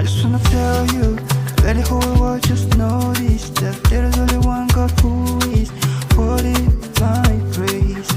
just wanna tell you, let the whole world just know this, that there is only one God who is worthy of my praise.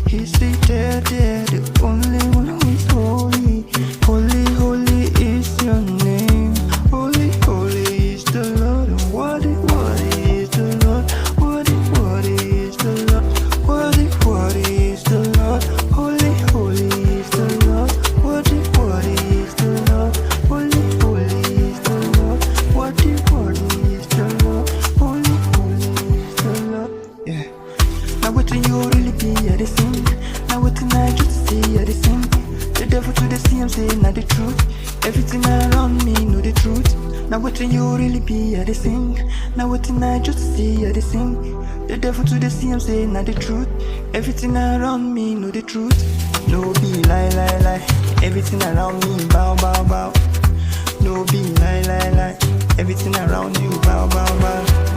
He's seated there, the only one who is holy. Holy, holy is your name. Holy, holy is the Lord. And worthy, worthy is the Lord. Worthy, worthy is the Lord. Worthy, worthy is the Lord. Holy, holy is the Lord. Worthy, worthy is the Lord. Holy, holy is the Lord. Worthy, worthy is the Lord. Holy, holy is the Lord. Yeah. Now what you really be at the sing? Now what I just see at the sing? The devil to the sea, I'm saying not the truth. Everything around me know the truth. Now what you really be at the sing? Now what I just see at the sing? The devil to the sea, I'm saying not the truth. Everything around me know the truth. No be lie, lie, lie. Everything around me bow, bow, bow. No be lie, lie, lie. Everything around you bow, bow, bow.